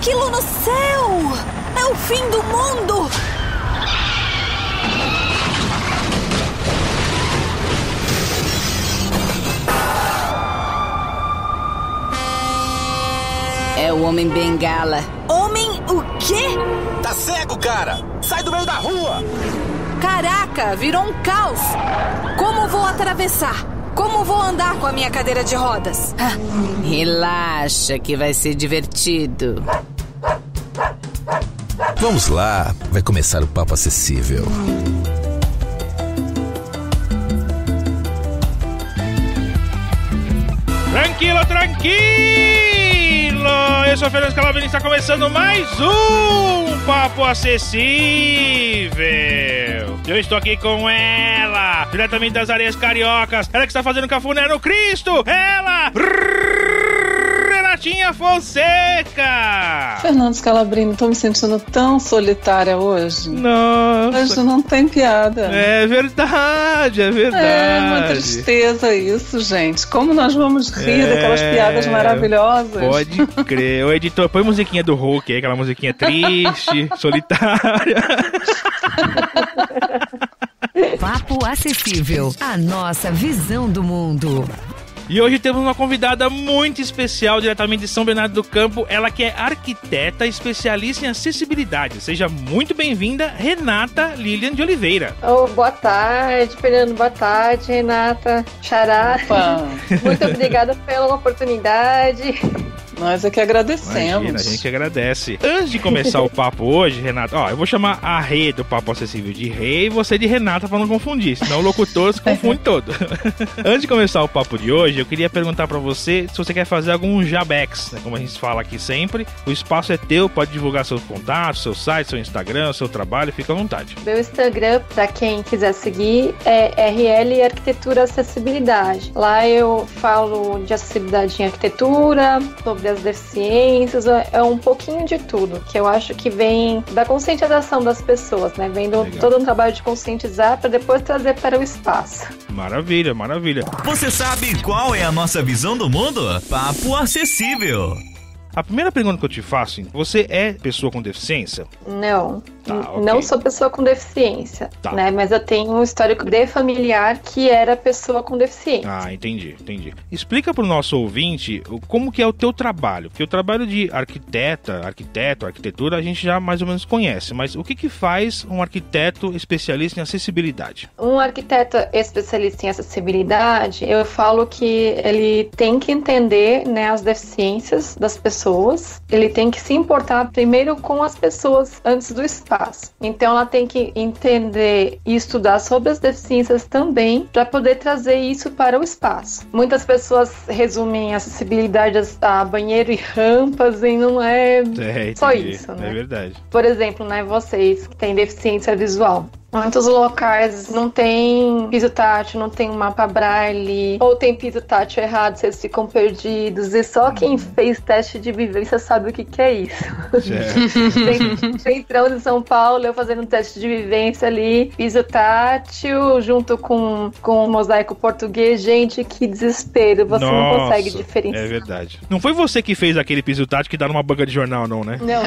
aquilo no céu? É o fim do mundo! É o Homem Bengala. Homem o quê? Tá cego, cara! Sai do meio da rua! Caraca, virou um caos! Como vou atravessar? Como vou andar com a minha cadeira de rodas? Relaxa que vai ser divertido. Vamos lá, vai começar o Papo Acessível. Tranquilo, tranquilo! Eu sou o Fernando Scalabrini, está começando mais um Papo Acessível. Eu estou aqui com ela, diretamente das areias cariocas. Ela que está fazendo cafuné no Cristo. Ela, Renatinha Fonseca. Fernando Scalabrini, tô me sentindo tão solitária hoje. Nossa. Hoje não tem piada. É verdade, é verdade. É uma tristeza isso, gente. Como nós vamos rir daquelas piadas maravilhosas. Pode crer. O editor, põe musiquinha do Hulk aí, aquela musiquinha triste, solitária. Papo Acessível, a nossa visão do mundo. E hoje temos uma convidada muito especial, diretamente de São Bernardo do Campo. Ela que é arquiteta, especialista em acessibilidade. Seja muito bem-vinda, Renata Lilian de Oliveira. Boa tarde, Fernando. Boa tarde, Renata. Xará. Muito obrigada pela oportunidade. Nós é que agradecemos. Imagina, a gente que agradece. Antes de começar o papo hoje, Renata, eu vou chamar a Rê do Papo Acessível de Rê e você de Renata pra não confundir, senão o locutor se confunde todo. Antes de começar o papo de hoje, eu queria perguntar pra você se você quer fazer algum jabex, né, como a gente fala aqui sempre. O espaço é teu, pode divulgar seus contatos, seu site, seu Instagram, seu trabalho, fica à vontade. Meu Instagram, pra quem quiser seguir, é RL Arquitetura Acessibilidade. Lá eu falo de acessibilidade em arquitetura, sobre as deficiências, é um pouquinho de tudo, que eu acho que vem da conscientização das pessoas, né? Vem todo um trabalho de conscientizar para depois trazer para o espaço. Maravilha, maravilha. Você sabe qual é a nossa visão do mundo? Papo Acessível. A primeira pergunta que eu te faço, você é pessoa com deficiência? Não. Okay. Não sou pessoa com deficiência, tá, né? Mas eu tenho um histórico de familiar que era pessoa com deficiência. Ah, entendi. Explica pro nosso ouvinte como que é o teu trabalho, porque o trabalho de arquiteto, arquitetura, a gente já mais ou menos conhece, mas o que faz um arquiteto especialista em acessibilidade? Um arquiteto especialista em acessibilidade, eu falo que ele tem que entender, né, as deficiências das pessoas, ele tem que se importar primeiro com as pessoas antes do espaço. Então ela tem que entender e estudar sobre as deficiências também para poder trazer isso para o espaço. Muitas pessoas resumem acessibilidade a banheiro e rampas e não é só isso, né? É verdade. Por exemplo, né, vocês que têm deficiência visual. Muitos locais não tem piso tátil, não tem um mapa braille, ou tem piso tátil errado, vocês ficam perdidos. E só quem fez teste de vivência sabe o que é isso. Centrão de São Paulo, eu fazendo teste de vivência ali, piso tátil, junto com o mosaico português. Gente, que desespero, você não consegue diferenciar. É verdade. Não foi você que fez aquele piso tátil que dá numa banca de jornal, não, né? Não.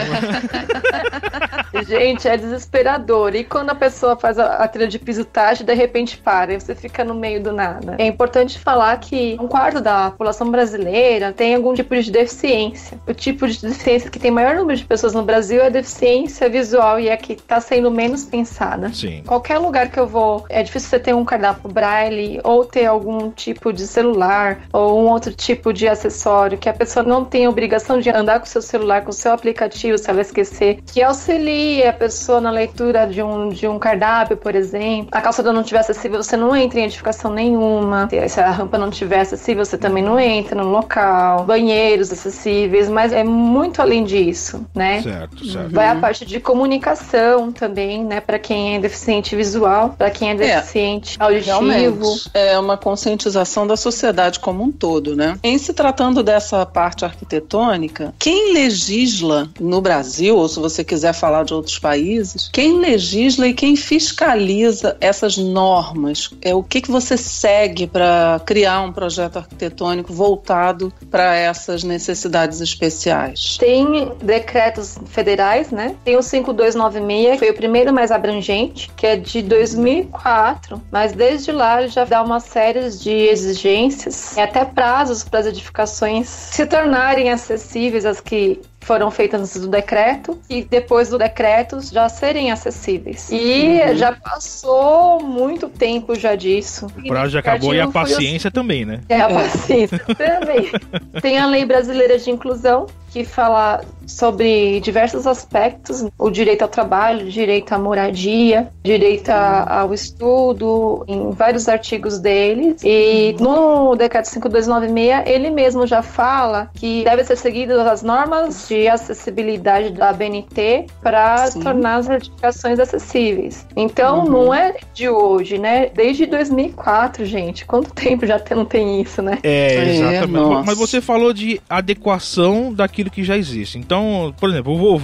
Gente, é desesperador. E quando a pessoa faz a trilha de piso tátil, de repente para, e você fica no meio do nada. É importante falar que 1/4 da população brasileira tem algum tipo de deficiência. O tipo de deficiência que tem maior número de pessoas no Brasil é a deficiência visual, e é que está sendo menos pensada. Sim. Qualquer lugar que eu vou, é difícil você ter um cardápio braille, ou ter algum tipo de celular, ou um outro tipo de acessório, que a pessoa não tem a obrigação de andar com o seu celular, com o seu aplicativo, se ela esquecer, que auxilia a pessoa na leitura de um cardápio, por exemplo. A calçada não estiver acessível, você não entra em edificação nenhuma. Se a rampa não estiver acessível, você também não entra no local. Banheiros acessíveis, mas é muito além disso, né? Certo. Vai a parte de comunicação também, né? Para quem é deficiente visual, para quem é deficiente auditivo. Realmente, é uma conscientização da sociedade como um todo, né? Em se tratando dessa parte arquitetônica, quem legisla no Brasil, ou se você quiser falar de outros outros países, quem legisla e quem fiscaliza essas normas? O que você segue para criar um projeto arquitetônico voltado para essas necessidades especiais? Tem decretos federais, né? Tem o 5296, que foi o primeiro mais abrangente, que é de 2004, mas desde lá ele já dá uma série de exigências e até prazos para as edificações se tornarem acessíveis, as que foram feitas antes do decreto, e depois do decreto já serem acessíveis. E já passou muito tempo já disso. O prazo já acabou e a paciência também, né? A paciência também. Tem a Lei Brasileira de Inclusão, que fala sobre diversos aspectos, o direito ao trabalho, o direito à moradia, direito ao estudo, em vários artigos dele. E no decreto 5296, ele mesmo já fala que deve ser seguidas as normas de acessibilidade da ABNT para tornar as edificações acessíveis. Então, não é de hoje, né? Desde 2004, gente. Quanto tempo já não tem isso, né? Exatamente. Mas você falou de adequação daquilo que já existe. Então, por exemplo, o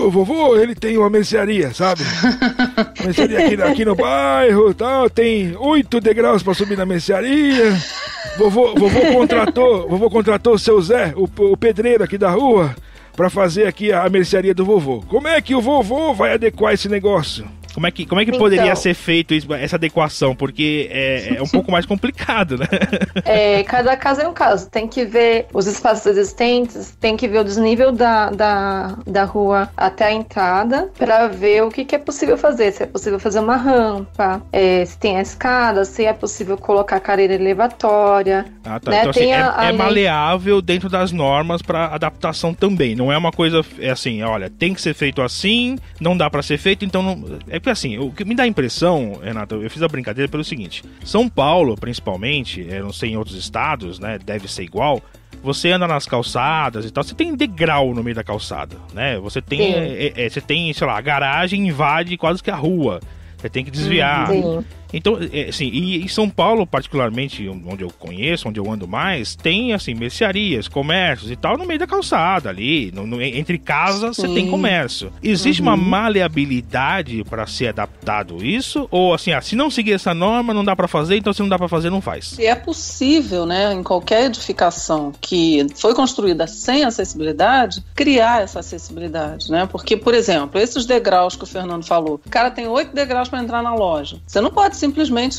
vovô, ele tem uma mercearia, sabe? Uma mercearia aqui no bairro, tal, tem 8 degraus para subir na mercearia. Vovô contratou o seu Zé, o pedreiro aqui da rua, para fazer aqui a mercearia do vovô. Como é que o vovô vai adequar esse negócio? Como é que poderia ser feito essa adequação? Porque é um pouco mais complicado, né? Cada caso é um caso. Tem que ver os espaços existentes, tem que ver o desnível da rua até a entrada, para ver o que é possível fazer. Se é possível fazer uma rampa, se tem a escada, se é possível colocar cadeira elevatória. Ah, tá. Né? Então, assim, maleável dentro das normas para adaptação também. Não é uma coisa assim, olha, tem que ser feito assim, não dá para ser feito, então não... Porque assim, o que me dá a impressão, Renato, eu fiz a brincadeira pelo seguinte: São Paulo, principalmente, eu não sei em outros estados, né, deve ser igual, você anda nas calçadas e tal, você tem degrau no meio da calçada, né, você tem, sei lá, a garagem invade quase que a rua, você tem que desviar. Então, assim, e São Paulo, particularmente, onde eu conheço, onde eu ando mais, tem, assim, mercearias, comércios e tal, no meio da calçada ali, entre casas você tem comércio. Existe uma maleabilidade para ser adaptado isso? Ou, assim, se não seguir essa norma, não dá para fazer, então se não dá para fazer, não faz? É possível, né, em qualquer edificação que foi construída sem acessibilidade, criar essa acessibilidade, né? Porque, por exemplo, esses degraus que o Fernando falou, o cara tem 8 degraus para entrar na loja. Você não pode simplesmente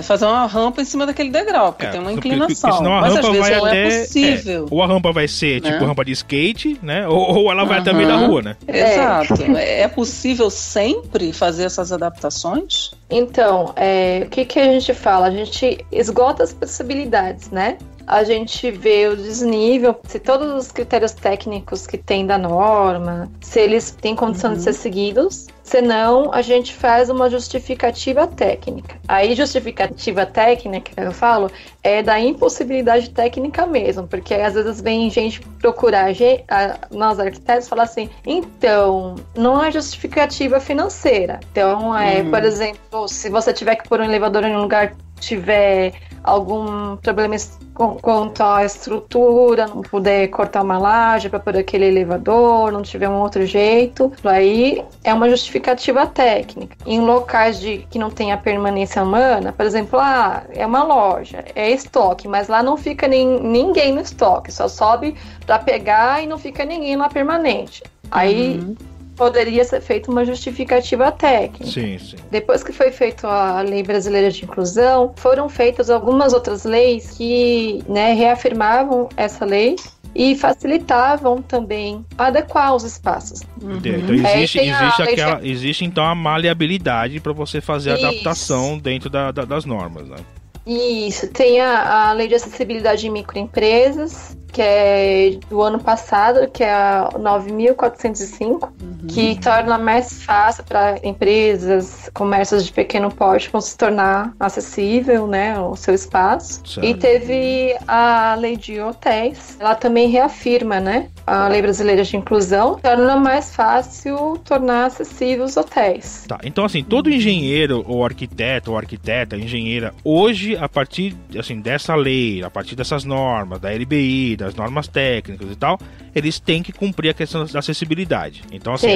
fazer uma rampa em cima daquele degrau, porque tem uma inclinação. Senão a mas rampa às vezes vai não até, é possível. Ou a rampa vai ser tipo rampa de skate, né? Ou ela vai até meio da rua, né? Exato. É possível sempre fazer essas adaptações? Então, o que a gente fala? A gente esgota as possibilidades, né? A gente vê o desnível, se todos os critérios técnicos que tem da norma, se eles têm condição de ser seguidos. Senão, a gente faz uma justificativa técnica. Aí, justificativa técnica, que eu falo, é da impossibilidade técnica mesmo, porque às vezes vem gente procurar nós arquitetos e falar assim, então, não é justificativa financeira. Então, por exemplo, se você tiver que pôr um elevador em um lugar, tiver algum problema quanto à estrutura, não puder cortar uma laje para pôr aquele elevador, não tiver um outro jeito, aí é uma justificativa técnica. Em locais que não tenha permanência humana, por exemplo, é uma loja, é estoque, mas lá não fica ninguém no estoque, só sobe para pegar e não fica ninguém lá permanente. Aí poderia ser feita uma justificativa técnica. Sim. Depois que foi feita a Lei Brasileira de Inclusão, foram feitas algumas outras leis que, né, reafirmavam essa lei e facilitavam também adequar os espaços. Então existe então a maleabilidade para você fazer a adaptação dentro das normas, né? Isso, tem a Lei de Acessibilidade de Microempresas, que é do ano passado, que é a 9.405, que torna mais fácil para empresas, comércios de pequeno porte se tornar acessível, né, o seu espaço. Certo. E teve a Lei de Hotéis, ela também reafirma, né, a Lei Brasileira de Inclusão, torna mais fácil tornar acessível os hotéis. Tá, então assim, todo engenheiro ou arquiteto ou arquiteta, engenheira, hoje hoje, a partir assim, dessa lei, a partir dessas normas, da LBI, das normas técnicas e tal, eles têm que cumprir a questão da acessibilidade. Então, assim,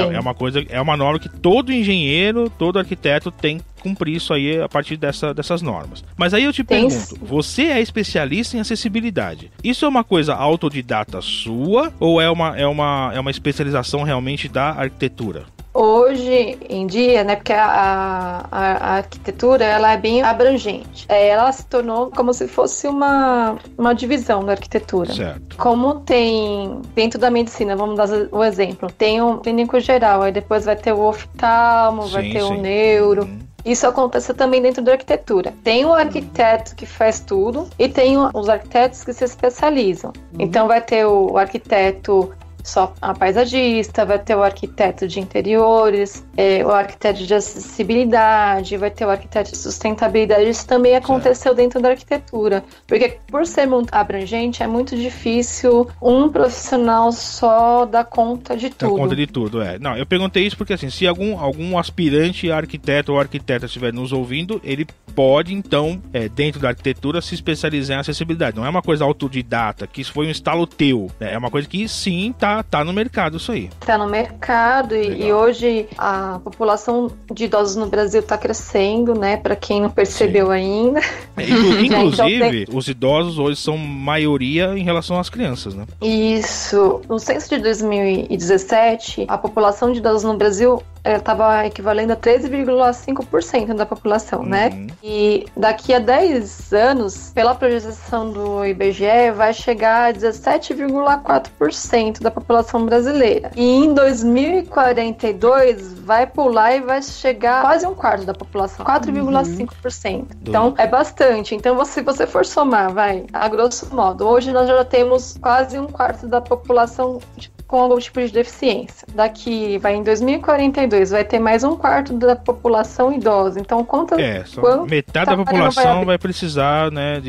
é uma norma que todo engenheiro, todo arquiteto tem que cumprir isso aí a partir dessas normas. Mas aí eu te pergunto, você é especialista em acessibilidade. Isso é uma coisa autodidata sua ou é uma especialização realmente da arquitetura? Hoje em dia, né, porque a arquitetura ela é bem abrangente. Ela se tornou como se fosse uma divisão da arquitetura. Certo. Como tem dentro da medicina, vamos dar o exemplo, tem um clínico geral, aí depois vai ter o oftalmo, vai ter o neuro. Isso acontece também dentro da arquitetura. Tem o arquiteto que faz tudo e tem os arquitetos que se especializam. Então vai ter o arquiteto só a paisagista, vai ter o arquiteto de interiores, o arquiteto de acessibilidade, vai ter o arquiteto de sustentabilidade. Isso também aconteceu dentro da arquitetura, porque por ser muito abrangente, é muito difícil um profissional só dar conta de tudo. Dar conta de tudo, Não, eu perguntei isso porque, assim, se algum aspirante a arquiteto ou arquiteta estiver nos ouvindo, ele pode, então, dentro da arquitetura, se especializar em acessibilidade. Não é uma coisa autodidata, que isso foi um estalo teu. É uma coisa que, sim, tá no mercado isso aí. Tá no mercado e hoje a população de idosos no Brasil tá crescendo, né? Pra quem não percebeu ainda. Inclusive, os idosos hoje são maioria em relação às crianças, né? Isso. No censo de 2017, a população de idosos no Brasil estava equivalendo a 13,5% da população, né? E daqui a 10 anos, pela projeção do IBGE, vai chegar a 17,4% da população brasileira. E em 2042, vai pular e vai chegar a quase um quarto da população, 4,5%. Então, é bastante. Então, se você for somar, a grosso modo, hoje nós já temos quase um quarto da população com algum tipo de deficiência. Daqui, em 2042, vai ter mais um quarto da população idosa. Então, metade da população vai precisar, né,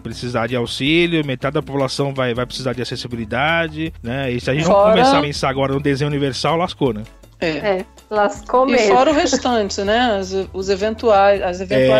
precisar de auxílio, metade da população vai precisar de acessibilidade, né? E se a gente não começar a pensar agora no desenho universal, lascou, né? Lascou mesmo. E fora o restante, né? As eventuais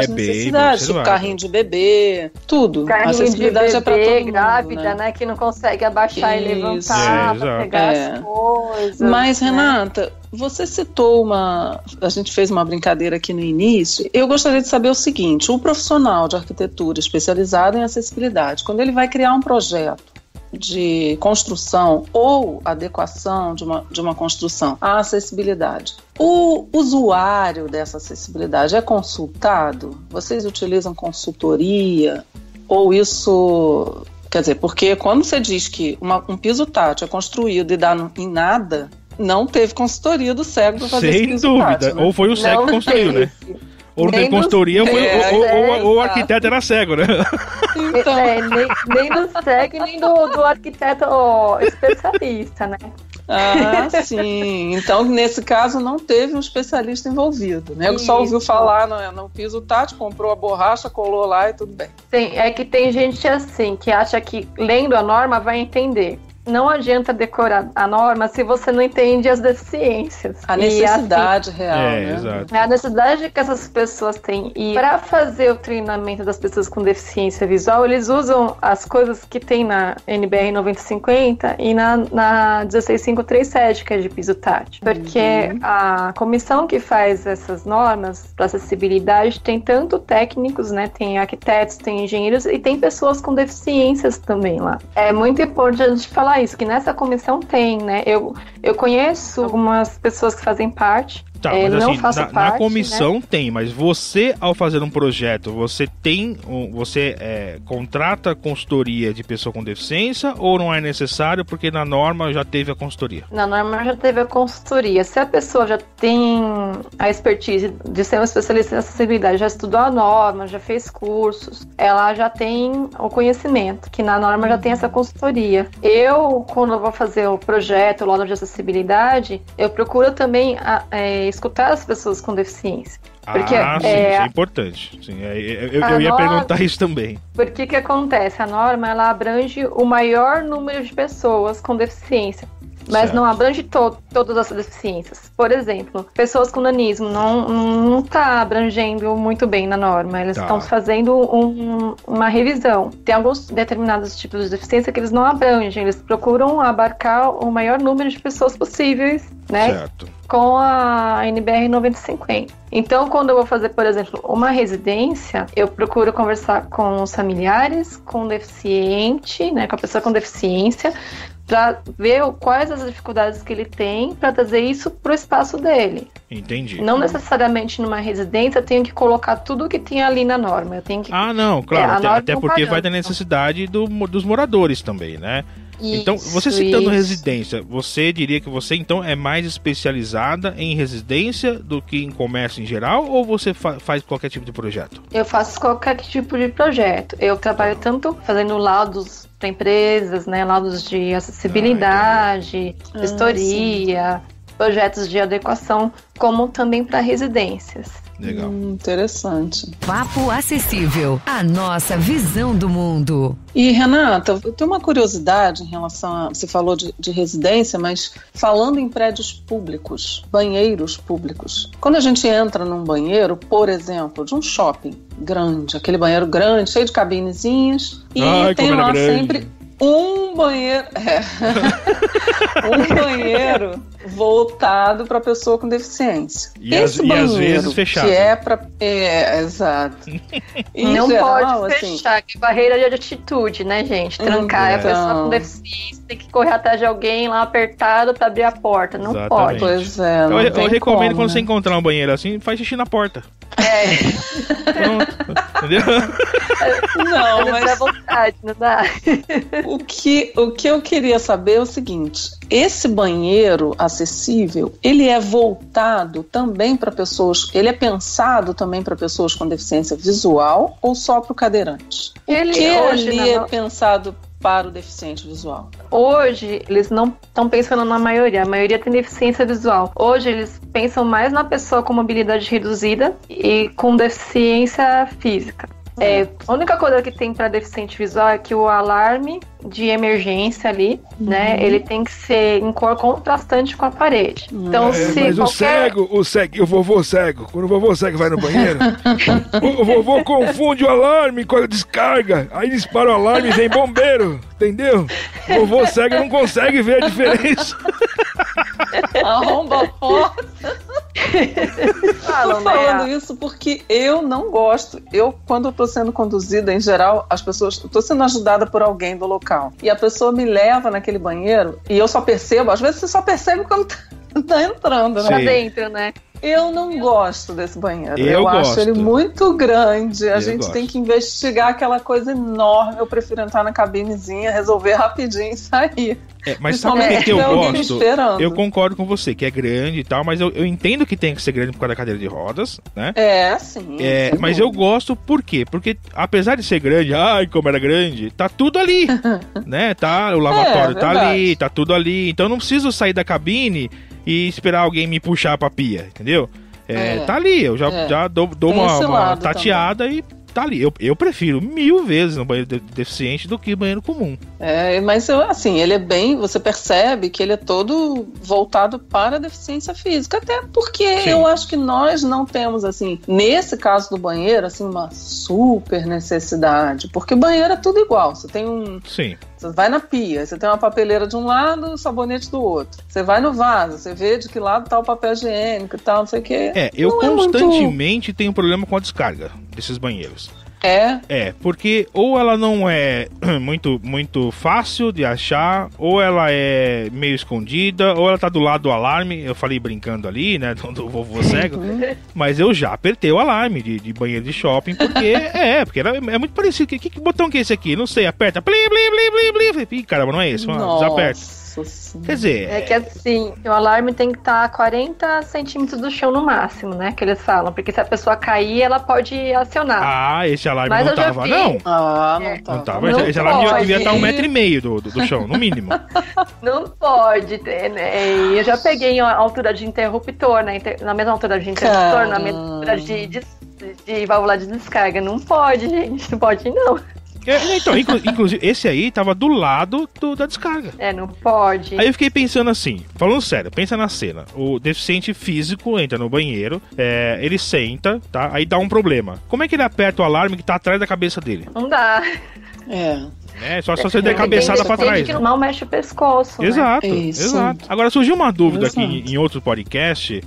necessidades, tipo carrinho de bebê, tudo. Carrinho a acessibilidade de bebê, é pra todo mundo, grávida, né? Que não consegue abaixar e levantar pra pegar as coisas. Mas, Renata, você citou a gente fez uma brincadeira aqui no início. Eu gostaria de saber o seguinte: o profissional de arquitetura especializado em acessibilidade, quando ele vai criar um projeto de construção ou adequação de uma construção à acessibilidade, o usuário dessa acessibilidade é consultado? Vocês utilizam consultoria? Ou isso... Quer dizer, porque quando você diz que um piso tátil é construído e dá em nada, não teve consultoria do cego para fazer esse piso tátil. Sem dúvida, né? Ou foi o cego que construiu, né? Ou não tem consultoria, ou o arquiteto era cego, né? Então. Nem do cego, nem do arquiteto especialista, né? Ah, sim. Então, nesse caso, não teve um especialista envolvido, né? Só ouviu falar no piso tátil, comprou a borracha, colou lá e tudo bem. É que tem gente assim, que acha que lendo a norma vai entender. Não adianta decorar a norma se você não entende as deficiências. A necessidade real, né? Exato. A necessidade que essas pessoas têm. E para fazer o treinamento das pessoas com deficiência visual, eles usam as coisas que tem na NBR 9050 e na 16537, que é de piso tátil. Porque a comissão que faz essas normas para acessibilidade tem tanto técnicos, né? Tem arquitetos, tem engenheiros e tem pessoas com deficiências também lá. É muito importante a gente falar isso, que nessa comissão tem, né? Eu conheço algumas pessoas que fazem parte. Tá, mas não assim, faço na parte, comissão, né? tem, mas você, ao fazer um projeto, você contrata consultoria de pessoa com deficiência ou não é necessário porque na norma já teve a consultoria? Na norma já teve a consultoria. Se a pessoa já tem a expertise de ser uma especialista em acessibilidade, já estudou a norma, já fez cursos, ela já tem o conhecimento, que na norma já tem essa consultoria. Quando eu vou fazer o projeto, o laudo de acessibilidade, eu procuro também escutar as pessoas com deficiência. Porque, sim, isso é importante. Sim, eu ia perguntar isso também. Porque o que acontece? A norma, ela abrange o maior número de pessoas com deficiência. Mas não abrange todas as deficiências. Por exemplo, pessoas com nanismo não está abrangendo muito bem na norma. Eles estão fazendo uma revisão. Tem alguns determinados tipos de deficiência que eles não abrangem. Eles procuram abarcar o maior número de pessoas possíveis, né? Certo. Com a NBR 9050. Então, quando eu vou fazer, por exemplo, uma residência, eu procuro conversar com os familiares, com o deficiente, né, com a pessoa com deficiência, para ver quais as dificuldades que ele tem, para trazer isso para o espaço dele. Entendi. Não necessariamente numa residência eu tenho que colocar tudo que tem ali na norma. Eu tenho que... não, claro, até porque vai da necessidade dos moradores também, né? Então, você citando residência, você diria que você então é mais especializada em residência do que em comércio em geral, ou você faz qualquer tipo de projeto? Eu faço qualquer tipo de projeto. Eu trabalho tanto fazendo laudos para empresas, né, laudos de acessibilidade, vistoria, projetos de adequação, como também para residências. Legal. Interessante. Papo Acessível, a nossa visão do mundo. E, Renata, eu tenho uma curiosidade em relação a... Você falou de residência, mas falando em prédios públicos, banheiros públicos. Quando a gente entra num banheiro, por exemplo, de um shopping grande, aquele banheiro grande, cheio de cabinezinhas, e tem lá sempre um banheiro... um banheiro voltado para pessoa com deficiência. E às vezes fechado. Que é para... exato. Não geral, pode fechar, que barreira de atitude, né, gente? Trancar a pessoa com deficiência, tem que correr atrás de alguém lá apertado para abrir a porta. Não pode. Pois é. Eu recomendo quando você encontrar um banheiro assim, faz xixi na porta. Pronto. Entendeu? Não, mas... dá vontade, não dá? O que eu queria saber é o seguinte: esse banheiro acessível, ele é voltado também para pessoas, ele é pensado também para pessoas com deficiência visual ou só para o cadeirante? Ele é pensado para o deficiente visual? Hoje, eles não estão pensando na maioria. A maioria tem deficiência visual. Hoje, eles pensam mais na pessoa com mobilidade reduzida e com deficiência física. A única coisa que tem para deficiente visual é que o alarme de emergência ali, né, ele tem que ser em cor contrastante com a parede. Então, se mas o vovô cego, quando o vovô cego vai no banheiro, o vovô confunde o alarme com a descarga, aí dispara o alarme e vem bombeiro, entendeu? O vovô cego não consegue ver a diferença. Arromba a porta. Tô falando isso porque eu não gosto. Quando eu tô sendo conduzida, em geral, as pessoas... Eu tô sendo ajudada por alguém do local. E a pessoa me leva naquele banheiro e eu só percebo... Às vezes você só percebe quando tá entrando, né? Tá dentro, né? Eu não gosto desse banheiro. Eu acho ele muito grande. A gente gosto. tem que investigar aquela coisa enorme. Eu prefiro entrar na cabinezinha, resolver rapidinho e sair. Mas sabe o que eu gosto? Eu concordo com você, que é grande e tal, mas eu entendo que tem que ser grande por causa da cadeira de rodas, né? Sim. Mas eu gosto por quê? Porque apesar de ser grande, como era grande, tá tudo ali, né? Tá, o lavatório tá ali, tá tudo ali. Então eu não preciso sair da cabine e esperar alguém me puxar pra pia, entendeu? Tá ali, eu já dou uma tateada também. E tá ali. Eu prefiro 1000 vezes no banheiro deficiente do que banheiro comum. Mas assim, ele é bem... Você percebe que ele é todo voltado para a deficiência física. Até porque eu acho que nós não temos, assim, nesse caso do banheiro, assim, uma super necessidade. Porque banheiro é tudo igual. Você tem Sim. Você vai na pia, você tem uma papeleira de um lado, sabonete do outro. Você vai no vaso, você vê de que lado tá o papel higiênico e tal, não sei o quê. Eu constantemente tenho problema com a descarga desses banheiros. Porque ou ela não é muito fácil de achar, ou ela é meio escondida, ou ela tá do lado do alarme. Eu falei brincando ali, né, do vovô cego, mas eu já apertei o alarme de banheiro de shopping, porque é muito parecido. Que botão que é esse aqui? Não sei, aperta, plim, plim, plim, plim, plim. Ih, caramba, não é esse, desaperta. Quer dizer... É que assim, o alarme tem que estar a 40 centímetros do chão no máximo, né? Que eles falam. Porque se a pessoa cair, ela pode acionar. Esse alarme não tava, não? Não tava. Esse alarme devia estar 1,5 metro do chão, no mínimo. Não pode ter, né? Eu já peguei a altura de interruptor, né? Na mesma altura de interruptor, na mesma altura de válvula de descarga. Não pode, gente. Não pode, não. Então, inclusive, esse aí tava do lado da descarga. Não pode. Aí eu fiquei pensando assim, falando sério, pensa na cena. O deficiente físico entra no banheiro, ele senta, tá? Aí dá um problema. Como é que ele aperta o alarme que tá atrás da cabeça dele? Não dá. Só se você der cabeçada pra trás. Que não mexe o pescoço. Exato, né? exato. Agora surgiu uma dúvida aqui em outro podcast,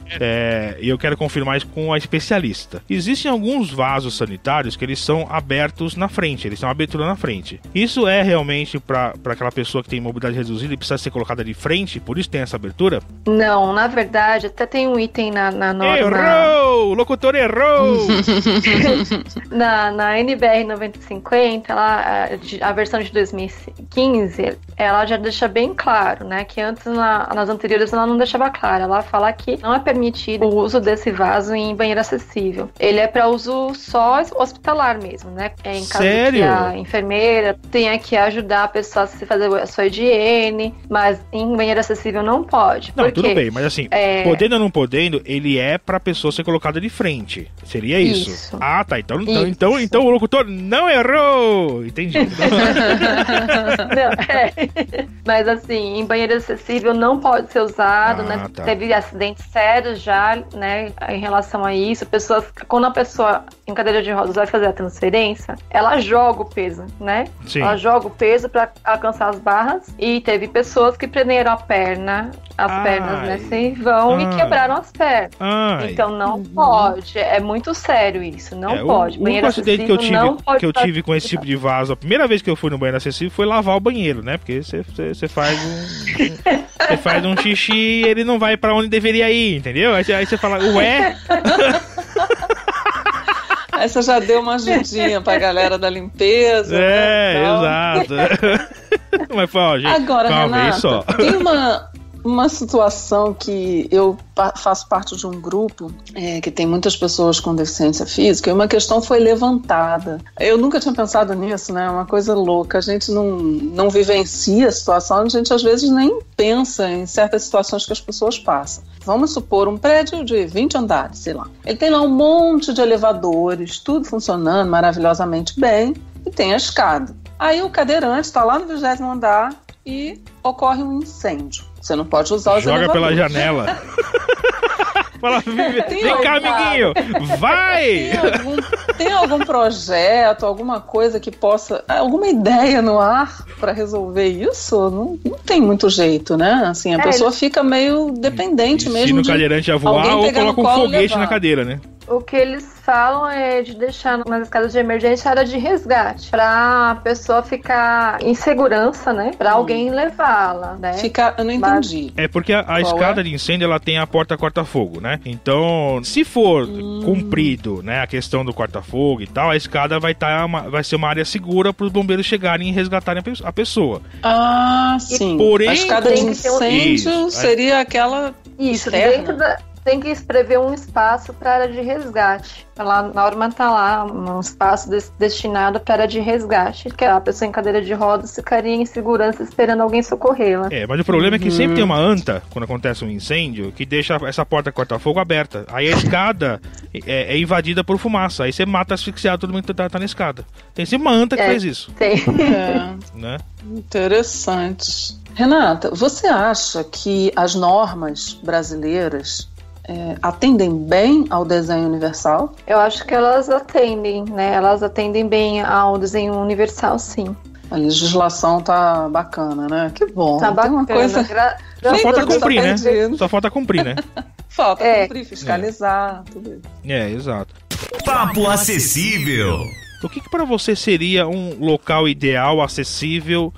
e eu quero confirmar isso com a especialista. Existem alguns vasos sanitários que eles são abertos na frente, eles têm uma abertura na frente. Isso é realmente pra aquela pessoa que tem mobilidade reduzida e precisa ser colocada de frente, por isso tem essa abertura? Não, na verdade, até tem um item na norma... Errou! O locutor errou! na NBR 9050, a versão de 2015, ela já deixa bem claro, né, que antes, nas anteriores, ela não deixava claro. Ela fala que não é permitido o uso desse vaso em banheiro acessível. Ele é para uso só hospitalar mesmo, né? Em caso que a enfermeira tenha que ajudar a pessoa a se fazer a sua higiene, mas em banheiro acessível não pode. Não, tudo bem, mas assim, podendo ou não podendo, ele é pra pessoa ser colocada de frente. Seria isso? Ah, tá. Então o locutor não errou! Entendi. Mas assim, em banheiro acessível não pode ser usado, né? Tá. Teve acidentes sérios já, né, em relação a isso. Quando a pessoa em cadeira de rodas vai fazer a transferência, ela joga o peso, né? Sim. Ela joga o peso para alcançar as barras, e teve pessoas que prenderam as pernas nesse vão e quebraram as pernas. Então não pode. É muito sério isso. Não pode. O único acidente que eu tive com esse tipo de vaso, a primeira vez que eu fui no banheiro acessível foi lavar o banheiro, né? Porque você faz você faz um xixi e ele não vai pra onde deveria ir, entendeu? Aí você fala, ué? Aí você já deu uma ajudinha pra galera da limpeza. Exato. Mas ó, gente, agora, calma, Renata, só. Tem uma situação que eu faço parte de um grupo que tem muitas pessoas com deficiência física, e uma questão foi levantada. Eu nunca tinha pensado nisso, né? É uma coisa louca. A gente não vivencia a situação, a gente às vezes nem pensa em certas situações que as pessoas passam. Vamos supor um prédio de 20 andares, sei lá. Ele tem lá um monte de elevadores, tudo funcionando maravilhosamente bem, e tem a escada. Aí o cadeirante está lá no 20º andar e ocorre um incêndio. Você não pode usar os elevadores. Joga pela janela. Fala, vem cá, amiguinho. Vai! Tem algum projeto, alguma coisa que possa... Alguma ideia no ar para resolver isso? Não tem muito jeito, né? Assim, a pessoa fica meio dependente mesmo. Se no cadeirante a voar ou coloca um foguete na cadeira, né? O que eles falam é de deixar nas escadas de emergência área de resgate, pra a pessoa ficar em segurança, né? Pra alguém levá-la, né? Eu não entendi. É porque a escada de incêndio, ela tem a porta corta-fogo, né? Então, se for cumprido, né, a questão do corta-fogo e tal, a escada vai ser uma área segura para os bombeiros chegarem e resgatarem a pessoa. Ah, sim. Porém, a escada de incêndio seria aquela externa. Tem que prever um espaço para área de resgate. Lá na norma tá lá um espaço destinado para área de resgate, que a pessoa em cadeira de rodas ficaria em segurança esperando alguém socorrê-la. Mas o problema é que sempre tem uma anta, quando acontece um incêndio, que deixa essa porta corta-fogo aberta. Aí a escada é invadida por fumaça. Aí você mata asfixiado todo mundo que tá na escada. Tem sempre uma anta que faz isso. Tem. Né? Interessante. Renata, você acha que as normas brasileiras atendem bem ao desenho universal? Eu acho que elas atendem, né? Elas atendem bem ao desenho universal, sim. A legislação tá bacana, né? Que bom. Tá bacana. Uma coisa... Só falta cumprir, né? Só falta cumprir, né? Falta cumprir, fiscalizar, tudo isso. Exato. Papo Acessível. O que para você seria um local ideal, acessível?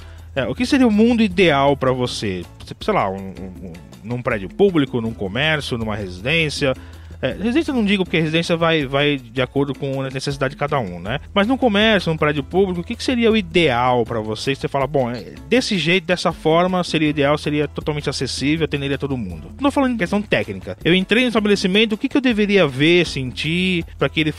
O que seria o mundo ideal para você? Sei lá, num prédio público, num comércio, numa residência. Residência eu não digo porque a residência vai de acordo com a necessidade de cada um, né? Mas num comércio, num prédio público, o que seria o ideal para você? Você fala, bom, desse jeito, dessa forma, seria ideal, seria totalmente acessível, atenderia todo mundo. Não tô falando em questão técnica. Eu entrei no estabelecimento, o que eu deveria ver, sentir, para que ele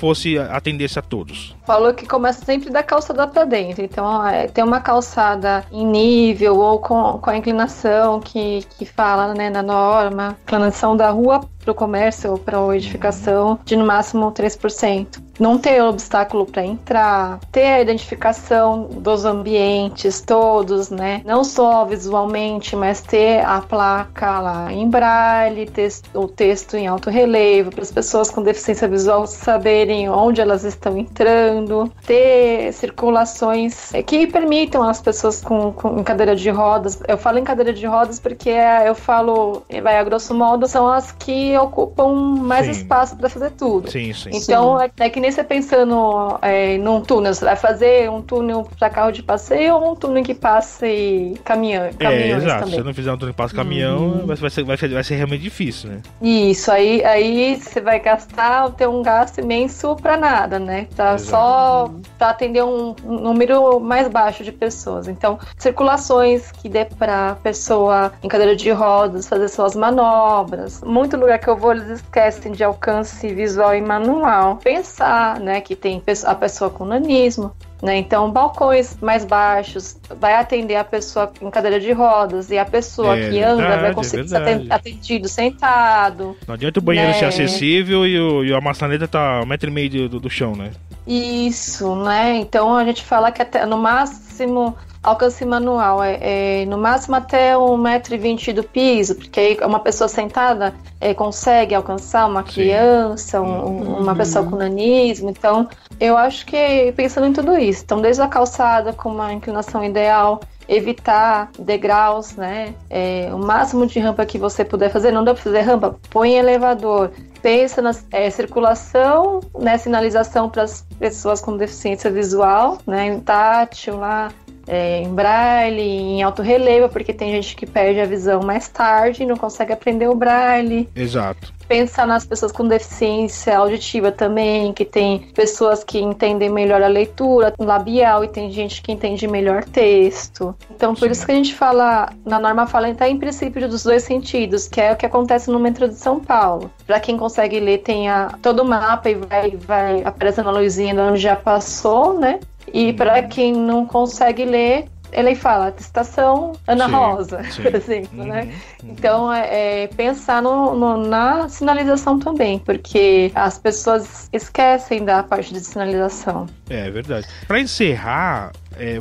atendesse a todos? Falou que começa sempre da calçada para dentro. Então, tem uma calçada em nível ou com a inclinação que fala, né, na norma. Inclinação da rua para o comércio ou para a edificação de no máximo 3%. não ter obstáculo para entrar, ter a identificação dos ambientes todos, né? Não só visualmente, mas ter a placa lá em braille, o texto em alto relevo, para as pessoas com deficiência visual saberem onde elas estão entrando, ter circulações que permitam as pessoas em cadeira de rodas. Eu falo em cadeira de rodas porque eu falo, a grosso modo, são as que ocupam mais espaço para fazer tudo. Sim. Então, é que nem você pensando num túnel, você vai fazer um túnel para carro de passeio ou um túnel que passe caminhões exato. também. Se não fizer um túnel que passe caminhão, vai ser realmente difícil, né? Isso, aí você vai ter um gasto imenso para nada, né? Só para atender um número mais baixo de pessoas. Então, circulações que dê para pessoa em cadeira de rodas fazer suas manobras. Muito lugar que eu vou, eles esquecem de alcance visual e manual. Pensar, né, que tem a pessoa com nanismo, né? Então, balcões mais baixos vai atender a pessoa em cadeira de rodas e a pessoa que anda vai conseguir ser atendido sentado. Não adianta o banheiro ser acessível e a maçaneta tá 1,5 metro do chão, né? Isso, né? Então a gente fala que até no máximo alcance manual no máximo até 1,20 m do piso, porque aí uma pessoa sentada consegue alcançar uma criança, uma pessoa com nanismo. Então eu acho que pensando em tudo isso, então desde a calçada com uma inclinação ideal, evitar degraus, né? O máximo de rampa que você puder fazer. Não dá para fazer rampa? Põe elevador. Pensa na circulação, né? Sinalização para as pessoas com deficiência visual, né? Em tátil lá, em braille, em alto relevo, porque tem gente que perde a visão mais tarde e não consegue aprender o braille. Exato. Pensar nas pessoas com deficiência auditiva também, que tem pessoas que entendem melhor a leitura labial e tem gente que entende melhor texto. Então, por isso que a gente fala, na norma fala em princípio dos 2 sentidos, que é o que acontece no metrô de São Paulo. Para quem consegue ler, tem todo o mapa e vai aparecendo a luzinha de onde já passou, né? E para quem não consegue ler, ele fala estação Ana Rosa, por exemplo, né? Então, pensar na sinalização também, porque as pessoas esquecem da parte de sinalização. É verdade. Para encerrar,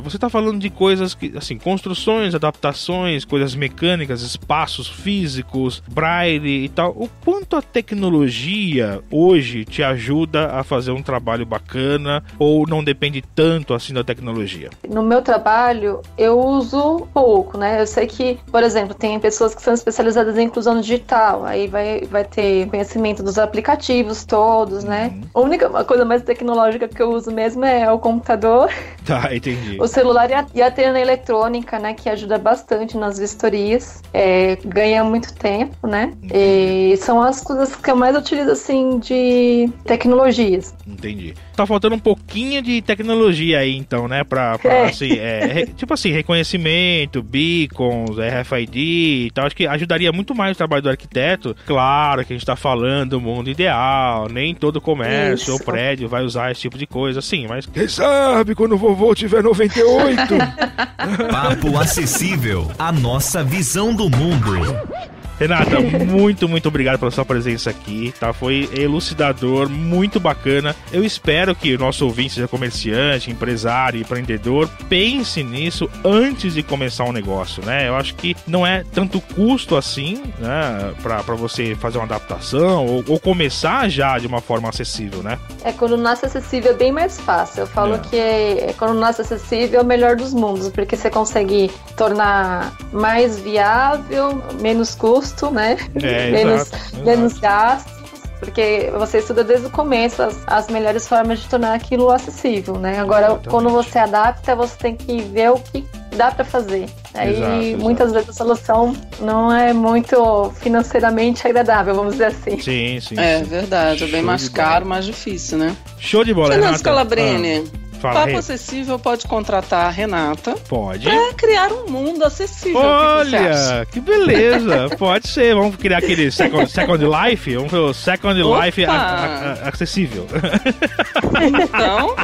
você está falando de coisas que, assim, construções, adaptações, coisas mecânicas, espaços físicos, braille e tal. O quanto a tecnologia hoje te ajuda a fazer um trabalho bacana ou não depende tanto assim da tecnologia? No meu trabalho, eu uso pouco, né? Eu sei que, por exemplo, tem pessoas que são especializadas em inclusão digital, aí vai ter conhecimento dos aplicativos todos, né? A única coisa mais tecnológica que eu uso mesmo é o computador. Tá, entendi. O celular e a tela eletrônica, né, que ajuda bastante nas vistorias, ganha muito tempo, né, e são as coisas que eu mais utilizo, assim, de tecnologias. Entendi. Tá faltando um pouquinho de tecnologia aí, então, né, assim, tipo assim, reconhecimento, beacons, RFID e tal, acho que ajudaria muito mais o trabalho do arquiteto. Claro que a gente tá falando do mundo ideal, nem todo comércio ou prédio vai usar esse tipo de coisa, assim, mas... Quem sabe quando o vovô tiver 98? Papo Acessível, a nossa visão do mundo. Renata, muito obrigado pela sua presença aqui, tá? Foi elucidador, muito bacana. Eu espero que o nosso ouvinte, seja comerciante, empresário, empreendedor, pense nisso antes de começar um negócio, né? Eu acho que não é tanto custo assim, né? Pra você fazer uma adaptação ou começar já de uma forma acessível, né? Quando nasce acessível é bem mais fácil. Eu falo que quando nasce acessível é o melhor dos mundos, porque você consegue tornar mais viável, menos custo, né? Menos gastos, porque você estuda desde o começo as melhores formas de tornar aquilo acessível, né? Agora, quando você adapta, você tem que ver o que dá para fazer. Aí, muitas vezes a solução não é muito financeiramente agradável, vamos dizer assim. Sim. É verdade, é bem mais caro, mais difícil, né? Show de bola, Renata Scalabrini. Fala, Papo Acessível pode contratar a Renata. Pode. Pra criar um mundo acessível. Olha, que beleza. Pode ser. Vamos criar aquele Second Life. Vamos ver o Second Life acessível. Então.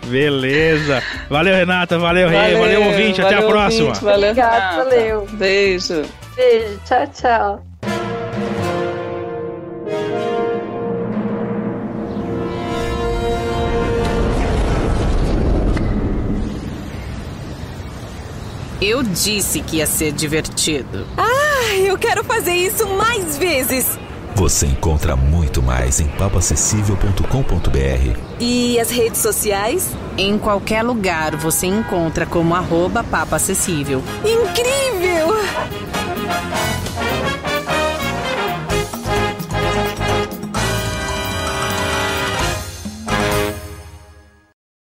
Beleza. Valeu, Renata. Valeu, Rei. Valeu, ouvinte. Até a próxima. Ouvinte, valeu, obrigado, valeu. Beijo. Beijo. Tchau, tchau. Eu disse que ia ser divertido. Ah, eu quero fazer isso mais vezes. Você encontra muito mais em papoacessível.com.br. E as redes sociais? Em qualquer lugar você encontra como @papoacessível. Incrível!